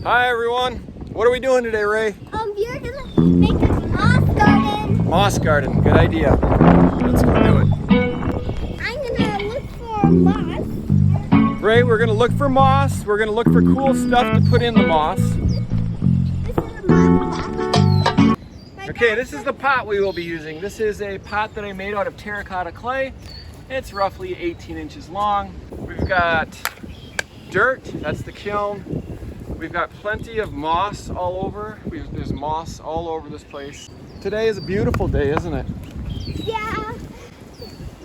Hi everyone. What are we doing today, Ray? We're gonna make a moss garden. Moss garden. Good idea. Let's go do it. I'm gonna look for moss. Ray, we're gonna look for moss. We're gonna look for cool stuff to put in the moss. This is a moss pot. Okay, this is the pot we will be using. This is a pot that I made out of terracotta clay. It's roughly 18 inches long. We've got dirt, that's the kiln. We've got plenty of moss all over. There's moss all over this place. Today is a beautiful day, isn't it? Yeah.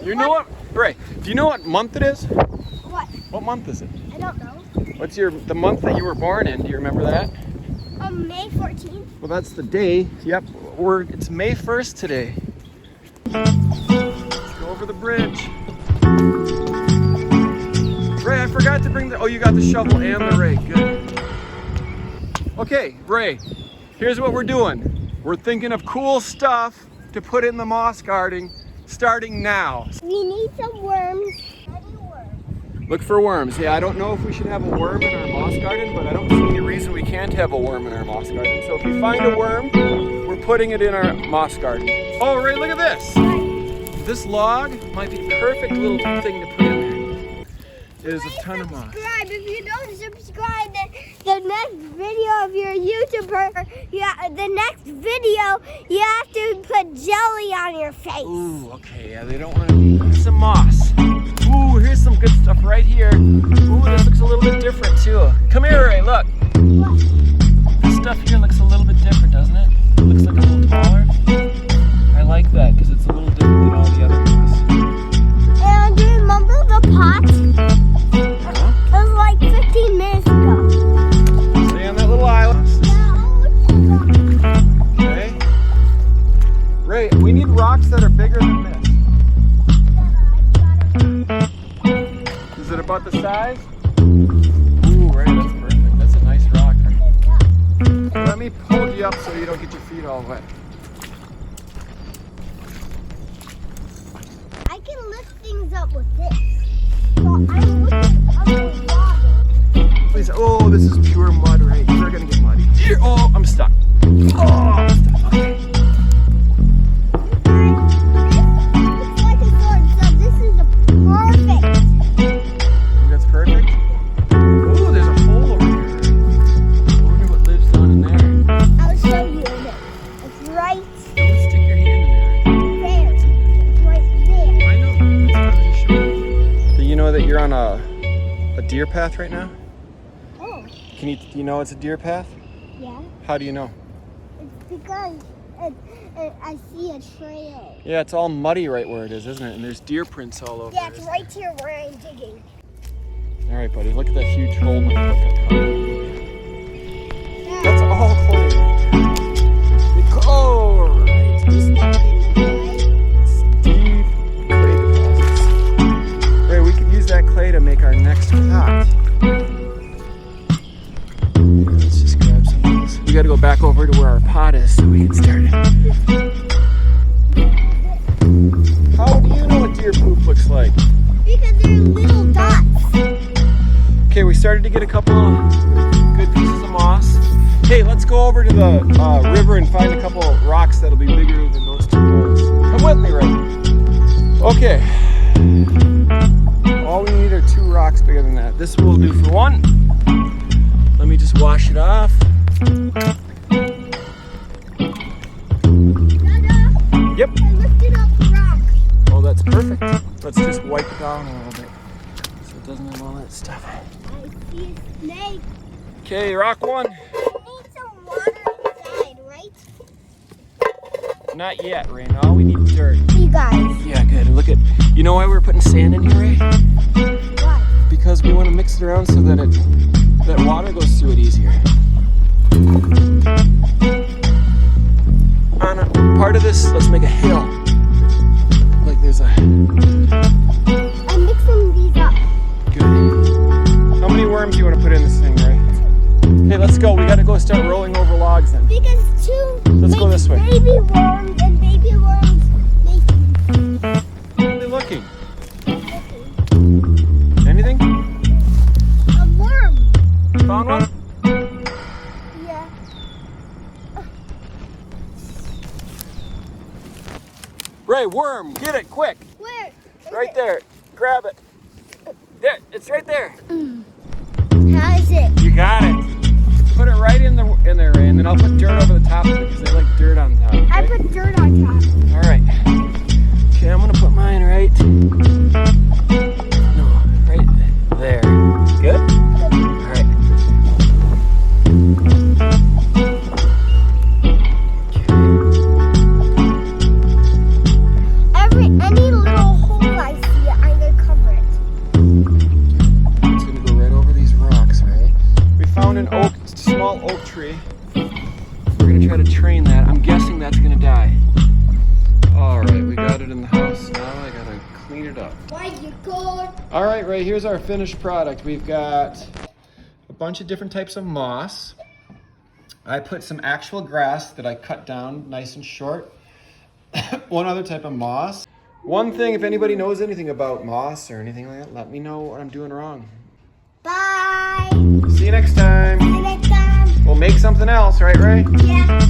You know what, Ray, do you know what month it is? What? What month is it? I don't know. What's the month that you were born in? Do you remember that? May 14th. Well, that's the day. Yep, it's May 1st today. Let's go over the bridge. Ray, I forgot to bring oh, you got the shovel and the rake, good. Okay, Ray, here's what we're doing. We're thinking of cool stuff to put in the moss garden starting now. We need some worms. Look for worms. Yeah, I don't know if we should have a worm in our moss garden, but I don't see any reason we can't have a worm in our moss garden. So if you find a worm, we're putting it in our moss garden. Oh, Ray, look at this. This log might be the perfect little thing to put in there. There's a ton of moss. Subscribe. If you don't subscribe, then the next video of your YouTuber, the next video, you have to put jelly on your face. Ooh, okay, yeah, they don't want to. Some moss. Ooh, here's some good stuff right here. Ooh, this looks a little bit different too. Come here, Ray, look. What? This stuff here looks a little bit different, doesn't it? It looks like a little taller. I like that because it's a little different than all the other moss. And do you remember the pot? It was like 15 minutes ago. Stay on that little island. Yeah, Okay. Ray, we need rocks that are bigger than this. Is it about the size? Ooh, Ray, that's perfect. That's a nice rock. Right? Let me hold you up so you don't get your feet all wet. I can lift things up with this. So I'm looking underwater. Please, oh, this is pure mud, right? We're gonna get muddy. Here, oh, I'm stuck. Oh, I'm stuck. Okay. This looks like a sword, so this is perfect. Think that's perfect? Oh, there's a hole over here. I wonder what lives down in there. I'll show you it. It's right Let's stick your hand in there. there. It's right there. I know. It's time to show you. Do you know that you're on a deer path right now? Oh, Do you know it's a deer path? yeah. How do you know? It's because I see a trail. Yeah, it's all muddy right where it is, isn't it? And there's deer prints all over Yeah, it. it's right here where I'm digging. All right, buddy, look at that huge hole my foot got caught in. That's all clay. Oh, right. You stepped in the Deep clay deposits. Ray, we could use that clay to make our next pot. Let's just grab some of this. We gotta go back over to where our pot is so we can start it. How do you know what deer poop looks like? because they're little dots. Okay, we started to get a couple of good pieces of moss. Hey, let's go over to the river and find a couple of rocks that'll be bigger than those two holes. Come with me, Ray. Okay. All we need are 2 rocks bigger than that. This will do for one. Let me just wash it off. Dada, Yep. I lifted up the rock. Oh, that's perfect. Let's just wipe it down a little bit so it doesn't have all that stuff. I see a snake. Okay, rock 1. We need some water inside, right? Not yet, Ray. No, we need dirt. You guys. Yeah, good. Look at, you know why we're putting sand in here, Ray? What? Because we want to mix it around so that that water goes through it easier. On a part of this, let's make a hill. Like there's a I'm mixing these up. good. How many worms do you want to put in this thing, Ray? Hey, let's go. We got to go start rolling over logs then. Because 2 Let's go this way. baby worms and baby worms make Where are they looking? Anything? a worm. Found one? Ray, worm, get it, quick. Where? Right there. Grab it. There, it's right there. How is it? You got it. Put it right in there, Ray, and then I'll put dirt over the top of it because I like dirt on top. Okay? I put dirt on top. All right. Okay, I'm gonna put mine right. No, right there. Good? All right. Any little hole I see, I'm gonna cover it. It's gonna go right over these rocks, right? We found an small oak tree. We're gonna try to train that. I'm guessing that's gonna die. All right, we got it in the house. Now I gotta clean it up. Why you go? All right, Ray, here's our finished product. We've got a bunch of different types of moss. I put some actual grass that I cut down nice and short. One other type of moss. One thing, if anybody knows anything about moss or anything like that, let me know what I'm doing wrong. Bye. See you next time. See you next time. We'll make something else, right, Ray? Yeah.